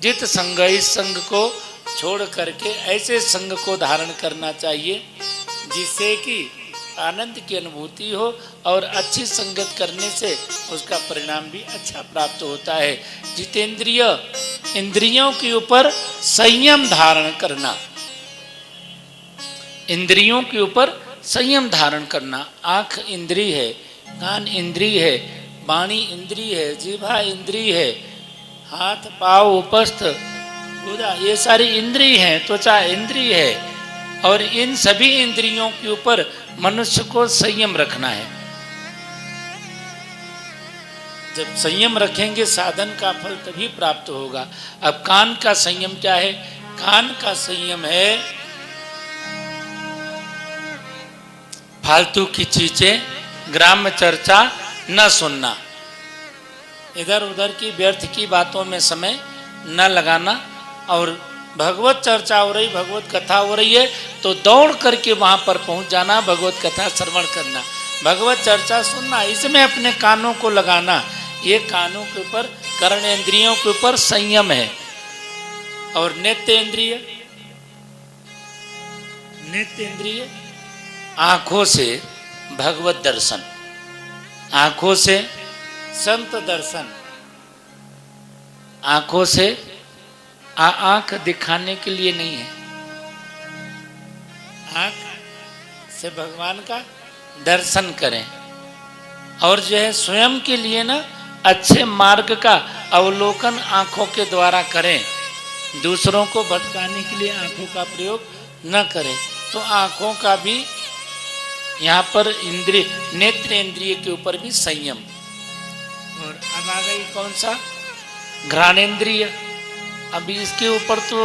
जित संग, इस संग को छोड़ करके ऐसे संग को धारण करना चाहिए जिससे कि आनंद की अनुभूति हो और अच्छी संगत करने से उसका परिणाम भी अच्छा प्राप्त होता है। जितेंद्रिय, इंद्रियों के ऊपर संयम धारण करना, इंद्रियों के ऊपर संयम धारण करना। आंख इंद्रिय है, कान इंद्रिय है, वाणी इंद्रिय है, जिह्वा इंद्रिय है, हाथ पाँव उपस्थ पूरा ये सारी इंद्रिय हैं, त्वचा इंद्रिय है, और इन सभी इंद्रियों के ऊपर मनुष्य को संयम रखना है। जब संयम रखेंगे साधन का फल तभी प्राप्त होगा। अब कान का संयम क्या है? कान का संयम है फालतू की चीजें, ग्राम्य चर्चा न सुनना, इधर उधर की व्यर्थ की बातों में समय न लगाना, और भगवत चर्चा हो रही, भगवत कथा हो रही है तो दौड़ करके वहां पर पहुंच जाना, भगवत कथा श्रवण करना, भगवत चर्चा सुनना, इसमें अपने कानों को लगाना। ये कानों के ऊपर, कर्णेंद्रियों के ऊपर संयम है। और नेत्रेंद्रिय, नेत्रेंद्रिय आंखों से भगवत दर्शन, आंखों से संत दर्शन, आंखों से आंख दिखाने के लिए नहीं है, आंख से भगवान का दर्शन करें। और जो है स्वयं के लिए ना अच्छे मार्ग का अवलोकन आंखों के द्वारा करें, दूसरों को भटकाने के लिए आंखों का प्रयोग न करें। तो आंखों का भी यहाँ पर इंद्रिय, नेत्रेंद्रिय के ऊपर भी संयम। और अब आ गई कौन सा? घ्राणेंद्रिय। अभी इसके ऊपर तो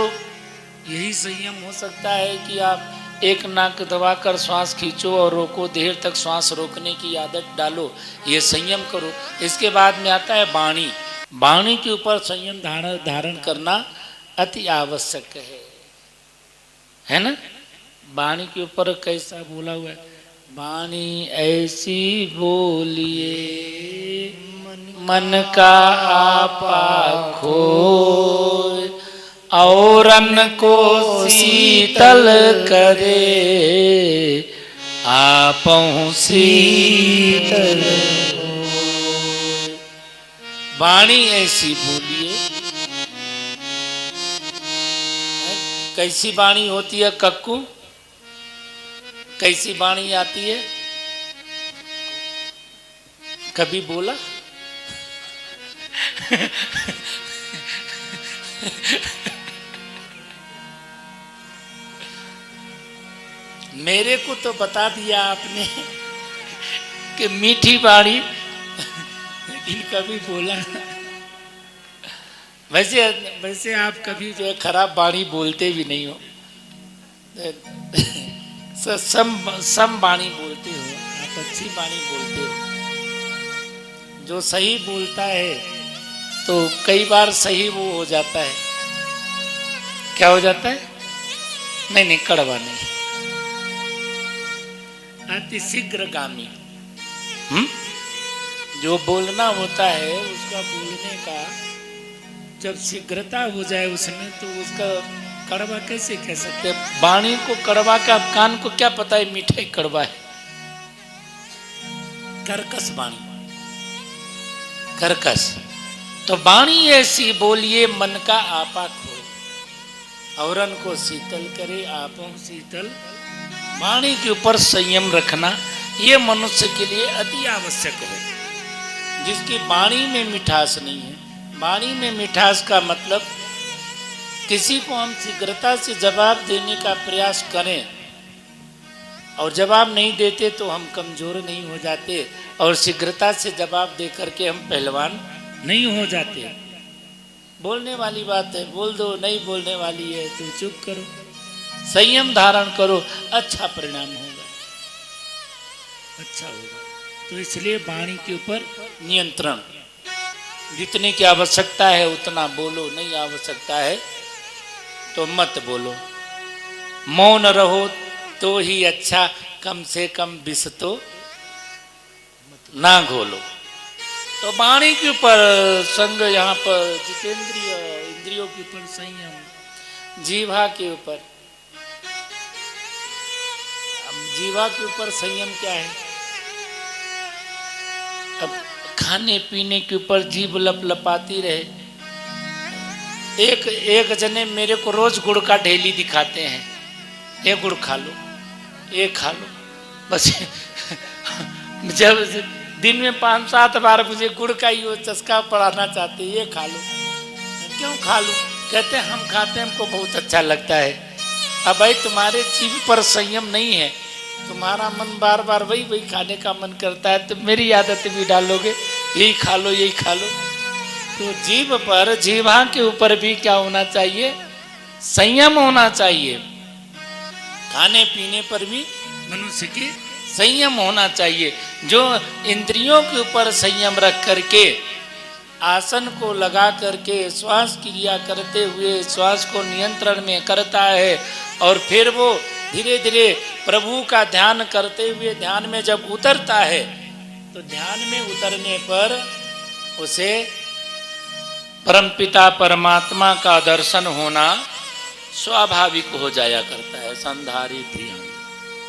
यही संयम हो सकता है कि आप एक नाक दबाकर श्वास खींचो और रोको, देर तक श्वास रोकने की आदत डालो, ये संयम करो। इसके बाद में आता है वाणी। वाणी के ऊपर संयम धारण करना अति आवश्यक है ना। वाणी के ऊपर कैसा बोला हुआ है? वाणी ऐसी बोलिए मन का आपा खोए, औरन को शीतल करे, आपहु शीतल होए। वाणी ऐसी बोलिए। कैसी वाणी होती है कक्कू? कैसी वाणी आती है? कभी बोला? मेरे को तो बता दिया आपने कि मीठी वाणी, लेकिन कभी बोला। वैसे आप कभी जो है खराब वाणी बोलते भी नहीं हो, सम वाणी बोलते हो, आप अच्छी वाणी बोलते हो। जो सही बोलता है तो कई बार सही वो हो जाता है। क्या हो जाता है? नहीं, कड़वा नहीं, अति शीघ्रगामी। जो बोलना होता है उसका बोलने का जब शीघ्रता हो जाए उसमें, तो उसका कड़वा कैसे कह सकते हैं? वाणी को कड़वा का कान को क्या पता है मीठा कड़वा है? कर्कश वाणी, कर्कश। तो वाणी ऐसी बोलिए मन का आपा खोए, औरन को शीतल करे, आपों शीतल। वाणी के ऊपर संयम रखना ये मनुष्य के लिए अति आवश्यक है। जिसकी वाणी में मिठास नहीं है, वाणी में मिठास का मतलब किसी को हम शीघ्रता से जवाब देने का प्रयास करें और जवाब नहीं देते तो हम कमजोर नहीं हो जाते, और शीघ्रता से जवाब दे करके हम पहलवान नहीं हो जाते। बोलने वाली बात है बोल दो, नहीं बोलने वाली है तो चुप करो, संयम धारण करो, अच्छा परिणाम होगा, अच्छा होगा। तो इसलिए वाणी के ऊपर नियंत्रण, जितने की आवश्यकता है उतना बोलो, नहीं आवश्यकता है तो मत बोलो। मौन रहो तो ही अच्छा, कम से कम विष तो ना घोलो। तो वाणी के ऊपर संग, यहाँ पर जितेंद्रिय इंद्रियों इंद्रियों के ऊपर संयम, जीवा के ऊपर। अब जीवा के ऊपर संयम क्या है? अब खाने पीने के ऊपर जीभ लपलपाती रहे। एक जने मेरे को रोज गुड़ का ढेली दिखाते हैं, ये गुड़ खा लो, ये खा लो, बस जब दिन में 5-7 बार मुझे गुड़ का ही वो चस्का पड़ाना चाहते, ये खा लो। क्यों खा लो? कहते हैं हम खाते हैं, हमको बहुत अच्छा लगता है। अब भाई तुम्हारे जीभ पर संयम नहीं है, तुम्हारा मन बार बार वही खाने का मन करता है, तो मेरी आदत भी डालोगे, यही खा लो, यही खा लो। तो जीभ पर, जीवा के ऊपर भी क्या होना चाहिए? संयम होना चाहिए। खाने पीने पर भी मनुष्य के संयम होना चाहिए। जो इंद्रियों के ऊपर संयम रख करके आसन को लगा करके श्वास क्रिया करते हुए श्वास को नियंत्रण में करता है, और फिर वो धीरे धीरे प्रभु का ध्यान करते हुए ध्यान में जब उतरता है, तो ध्यान में उतरने पर उसे परमपिता परमात्मा का दर्शन होना स्वाभाविक हो जाया करता है। संधारित ध्यान।